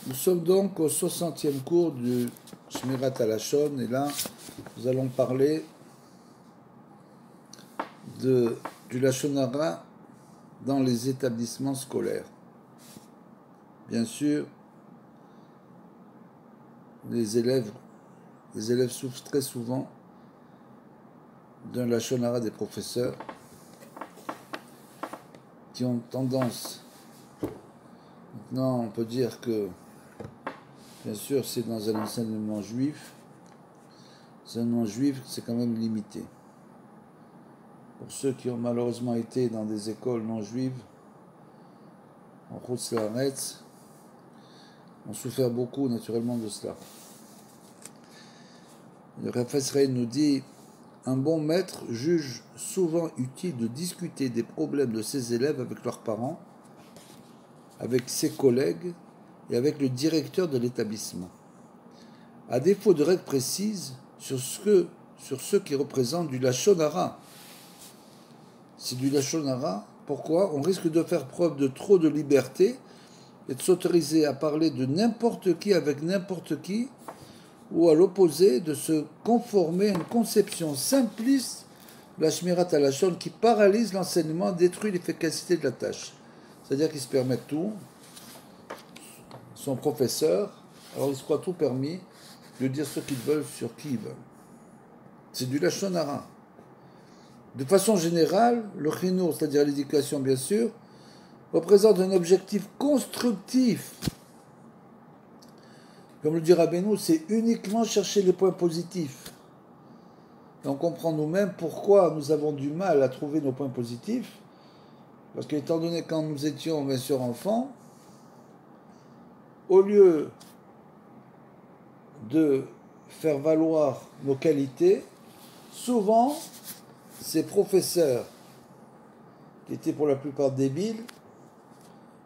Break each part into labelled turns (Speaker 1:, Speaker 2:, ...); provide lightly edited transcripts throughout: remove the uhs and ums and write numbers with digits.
Speaker 1: Nous sommes donc au 60e cours du Shmirat HaLashon et là, nous allons parler du Lashon Hara dans les établissements scolaires. Bien sûr, les élèves souffrent très souvent d'un Lashon Hara des professeurs qui ont tendance, maintenant on peut dire que bien sûr, c'est dans un enseignement juif. L'enseignement juif, c'est quand même limité. Pour ceux qui ont malheureusement été dans des écoles non juives, en Chutz La'aretz, ont souffert beaucoup naturellement de cela. Le Rav Israël nous dit, un bon maître juge souvent utile de discuter des problèmes de ses élèves avec leurs parents, avec ses collègues et avec le directeur de l'établissement. À défaut de règles précises sur ce qui représente du Lashon Hara. C'est du Lashon Hara. Pourquoi ? On risque de faire preuve de trop de liberté et de s'autoriser à parler de n'importe qui avec n'importe qui, ou à l'opposé, de se conformer à une conception simpliste de la Shmirat HaLashon qui paralyse l'enseignement, détruit l'efficacité de la tâche. C'est-à-dire qu'ils se permettent tout, son professeur, alors ils se croient tout permis, de dire ce qu'ils veulent sur qui ils veulent. C'est du Lashon Hara. De façon générale, le chinour, c'est-à-dire l'éducation bien sûr, représente un objectif constructif. Comme le dit Rabbeinu, c'est uniquement chercher les points positifs. Et on comprend nous-mêmes pourquoi nous avons du mal à trouver nos points positifs. Parce qu'étant donné quand nous étions bien sûr enfants, au lieu de faire valoir nos qualités, souvent, ces professeurs, qui étaient pour la plupart débiles,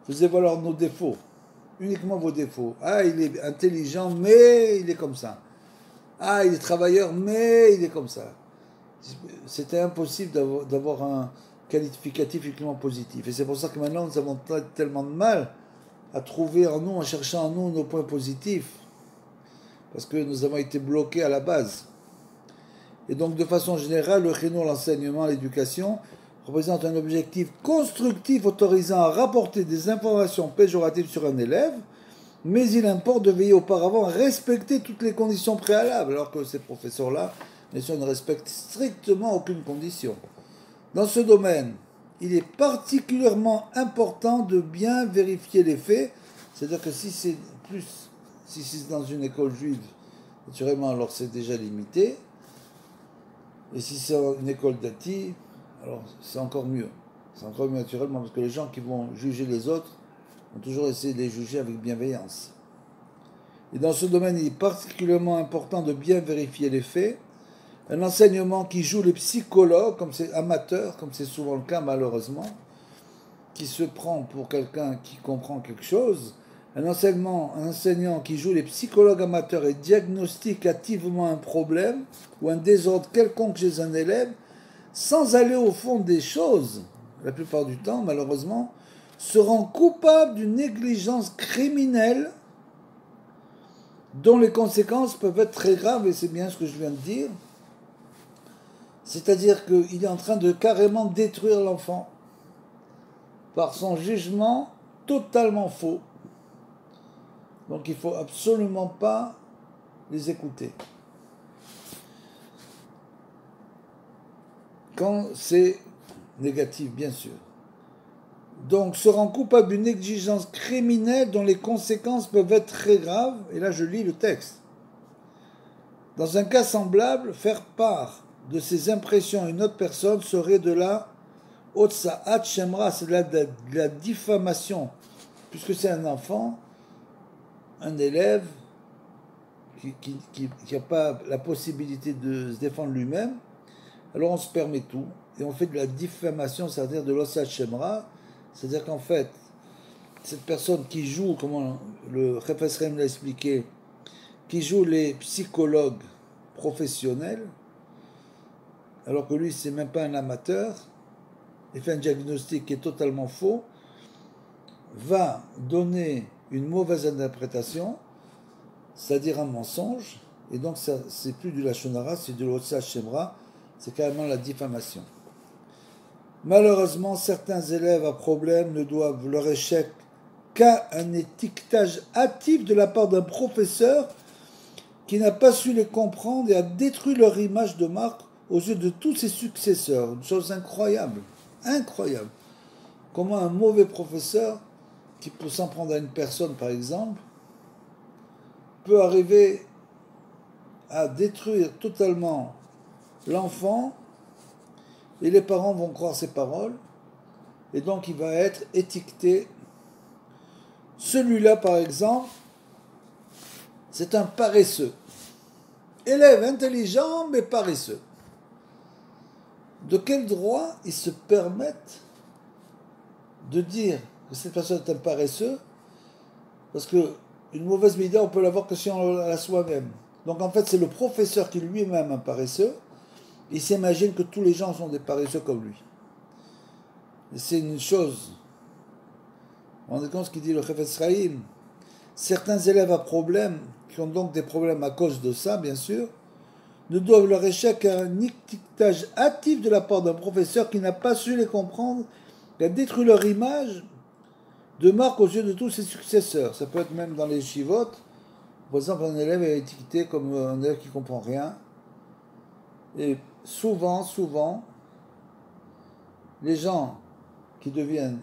Speaker 1: faisaient valoir nos défauts, uniquement vos défauts. Ah, il est intelligent, mais il est comme ça. Ah, il est travailleur, mais il est comme ça. C'était impossible d'avoir un qualificatif uniquement positif. Et c'est pour ça que maintenant, nous avons tellement de mal à trouver en nous, en cherchant en nous nos points positifs. Parce que nous avons été bloqués à la base. Et donc, de façon générale, le chinour, l'enseignement, l'éducation, représente un objectif constructif autorisant à rapporter des informations péjoratives sur un élève, mais il importe de veiller auparavant à respecter toutes les conditions préalables, alors que ces professeurs-là, bien sûr, ne respectent strictement aucune condition. Dans ce domaine, il est particulièrement important de bien vérifier les faits, c'est-à-dire que si c'est dans une école juive, naturellement, alors c'est déjà limité. Et si c'est une école dati, alors c'est encore mieux. C'est encore mieux naturellement, parce que les gens qui vont juger les autres vont toujours essayer de les juger avec bienveillance. Et dans ce domaine, il est particulièrement important de bien vérifier les faits. Un enseignement qui joue les psychologues, comme c'est amateur, comme c'est souvent le cas malheureusement, qui se prend pour quelqu'un qui comprend quelque chose. Un enseignant qui joue les psychologues amateurs et diagnostique activement un problème ou un désordre quelconque chez un élève, sans aller au fond des choses, la plupart du temps, malheureusement, se rend coupable d'une négligence criminelle dont les conséquences peuvent être très graves, et c'est bien ce que je viens de dire. C'est-à-dire qu'il est en train de carrément détruire l'enfant par son jugement totalement faux. Donc il ne faut absolument pas les écouter. Quand c'est négatif, bien sûr. Donc se rend coupable d'une négligence criminelle dont les conséquences peuvent être très graves. Et là je lis le texte. Dans un cas semblable, faire part de ses impressions à une autre personne serait de la Otsa'at Shemra, c'est de la diffamation. Puisque c'est un enfant, un élève qui n'a pas la possibilité de se défendre lui-même, alors on se permet tout, et on fait de la diffamation, c'est-à-dire de l'Otsa'at Shemra, c'est-à-dire qu'en fait, cette personne qui joue, comme le Rav Israël l'a expliqué, qui joue les psychologues professionnels, alors que lui, c'est même pas un amateur, et fait un diagnostic qui est totalement faux, va donner une mauvaise interprétation, c'est-à-dire un mensonge, et donc c'est plus du Lachon Hara, c'est du Hotsa Shemra, c'est carrément la diffamation. Malheureusement, certains élèves à problème ne doivent leur échec qu'à un étiquetage hâtif de la part d'un professeur qui n'a pas su les comprendre et a détruit leur image de marque aux yeux de tous ses successeurs. Une chose incroyable, incroyable. Comment un mauvais professeur, qui peut s'en prendre à une personne par exemple, peut arriver à détruire totalement l'enfant, et les parents vont croire ses paroles, et donc il va être étiqueté. Celui-là, par exemple, c'est un paresseux. Élève intelligent, mais paresseux. De quel droit ils se permettent de dire que cette personne est un paresseux? Parce que une mauvaise média, on peut l'avoir que si on l'a soi-même. Donc en fait, c'est le professeur qui lui-même est un paresseux. Il s'imagine que tous les gens sont des paresseux comme lui. Et c'est une chose. Vous vous rendez compte ce qu'il dit le Chafetz Chaim? Certains élèves à problème, qui ont donc des problèmes à cause de ça, bien sûr, ne doivent leur échec qu'à un étiquetage hâtif de la part d'un professeur qui n'a pas su les comprendre, qui a détruit leur image de marque aux yeux de tous ses successeurs. Ça peut être même dans les chivotes. Par exemple, un élève est étiqueté comme un élève qui ne comprend rien. Et souvent, les gens qui deviennent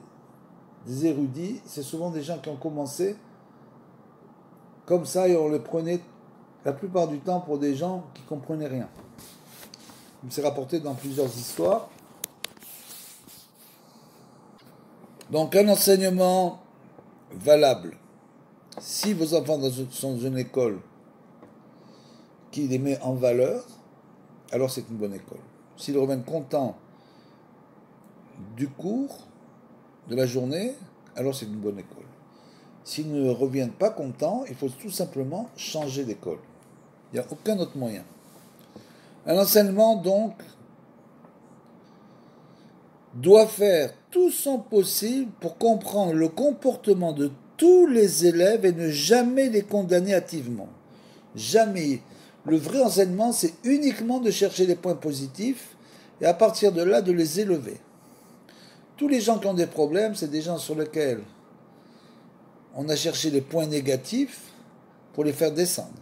Speaker 1: des érudits, c'est souvent des gens qui ont commencé comme ça et on les prenait la plupart du temps pour des gens qui ne comprenaient rien. C'est rapporté dans plusieurs histoires. Donc un enseignement valable. Si vos enfants sont dans une école qui les met en valeur, alors c'est une bonne école. S'ils reviennent contents du cours, de la journée, alors c'est une bonne école. S'ils ne reviennent pas contents, il faut tout simplement changer d'école. Il n'y a aucun autre moyen. Un enseignement, donc, doit faire tout son possible pour comprendre le comportement de tous les élèves et ne jamais les condamner hâtivement. Jamais. Le vrai enseignement, c'est uniquement de chercher les points positifs et à partir de là, de les élever. Tous les gens qui ont des problèmes, c'est des gens sur lesquels on a cherché les points négatifs pour les faire descendre.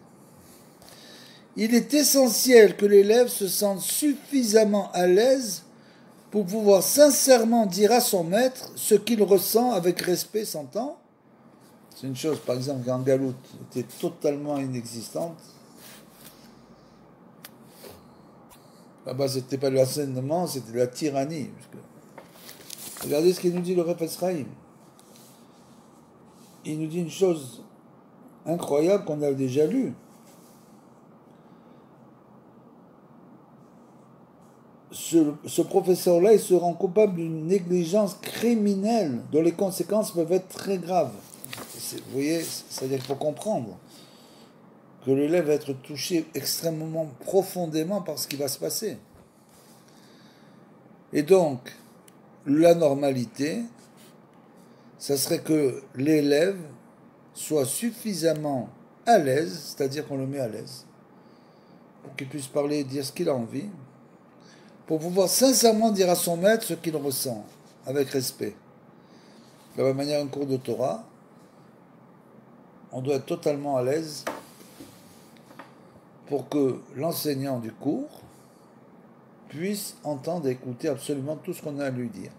Speaker 1: Il est essentiel que l'élève se sente suffisamment à l'aise pour pouvoir sincèrement dire à son maître ce qu'il ressent avec respect, s'entend. C'est une chose, par exemple, quand Galout était totalement inexistante. Là-bas, c'était pas l'enseignement, c'était la tyrannie. Regardez ce qu'il nous dit le Chafetz Chaim. Il nous dit une chose incroyable qu'on a déjà lue. Ce professeur-là, il se rend coupable d'une négligence criminelle dont les conséquences peuvent être très graves. Vous voyez, c'est-à-dire qu'il faut comprendre que l'élève va être touché extrêmement profondément par ce qui va se passer. Et donc, la normalité, ça serait que l'élève soit suffisamment à l'aise, c'est-à-dire qu'on le met à l'aise, pour qu'il puisse parler et dire ce qu'il a envie, pour pouvoir sincèrement dire à son maître ce qu'il ressent, avec respect. De la même manière, un cours de Torah, on doit être totalement à l'aise pour que l'enseignant du cours puisse entendre et écouter absolument tout ce qu'on a à lui dire.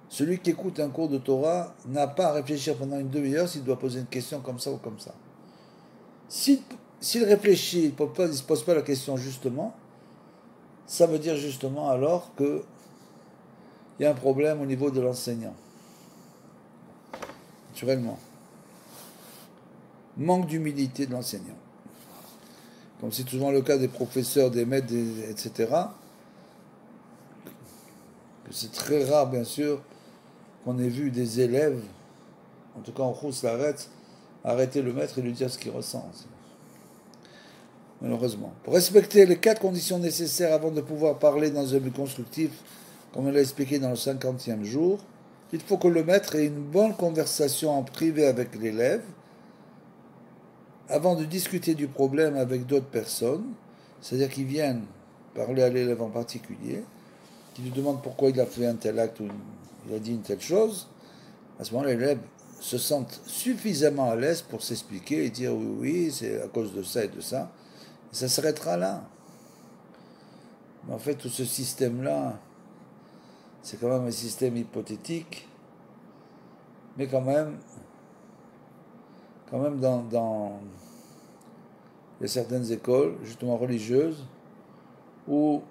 Speaker 1: Celui qui écoute un cours de Torah n'a pas à réfléchir pendant une demi-heure s'il doit poser une question comme ça ou comme ça. S'il réfléchit, il ne se pose pas la question justement, ça veut dire justement alors qu'il y a un problème au niveau de l'enseignant. Naturellement. Manque d'humilité de l'enseignant. Comme c'est souvent le cas des professeurs, des maîtres, etc. C'est très rare, bien sûr, qu'on ait vu des élèves, en tout cas en Khous l'arrête, arrêter le maître et lui dire ce qu'il ressent. Malheureusement. Pour respecter les 4 conditions nécessaires avant de pouvoir parler dans un but constructif, comme on l'a expliqué dans le 50e jour, Il faut que le maître ait une bonne conversation en privé avec l'élève avant de discuter du problème avec d'autres personnes, c'est-à-dire qu'ils viennent parler à l'élève en particulier, qui lui demande pourquoi il a fait un tel acte ou il a dit une telle chose. À ce moment-là, l'élève se sent suffisamment à l'aise pour s'expliquer et dire oui, oui, c'est à cause de ça et de ça. Et ça s'arrêtera là. Mais en fait, tout ce système-là, c'est quand même un système hypothétique, mais quand même il y a certaines écoles, justement religieuses, où,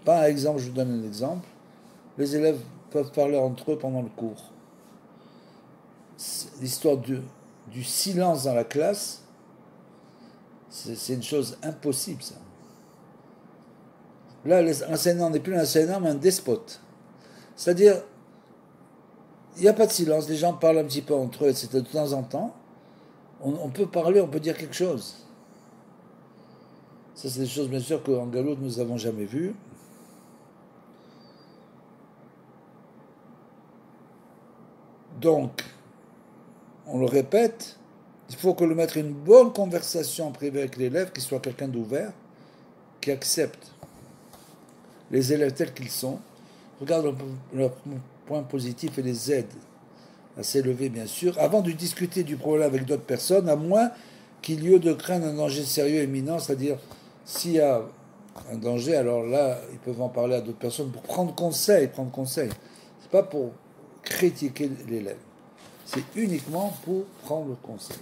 Speaker 1: par exemple, je vous donne un exemple, les élèves peuvent parler entre eux pendant le cours. L'histoire du silence dans la classe, c'est une chose impossible, ça. Là, l'enseignant n'est plus un enseignant, mais un despote. C'est-à-dire, il n'y a pas de silence, les gens parlent un petit peu entre eux, etc. De temps en temps, on peut parler, on peut dire quelque chose. Ça, c'est des choses, bien sûr, qu'en Galoute, nous n'avons jamais vues. Donc, on le répète, il faut que le maître ait une bonne conversation en privé avec l'élève, qu'il soit quelqu'un d'ouvert, qui accepte les élèves tels qu'ils sont, regarde leurs points positifs et les aide à s'élever, bien sûr, avant de discuter du problème avec d'autres personnes, à moins qu'il y ait de craindre un danger sérieux et imminent, c'est-à-dire s'il y a un danger, alors là, ils peuvent en parler à d'autres personnes pour prendre conseil. C'est pas pour critiquer l'élève, c'est uniquement pour prendre conseil.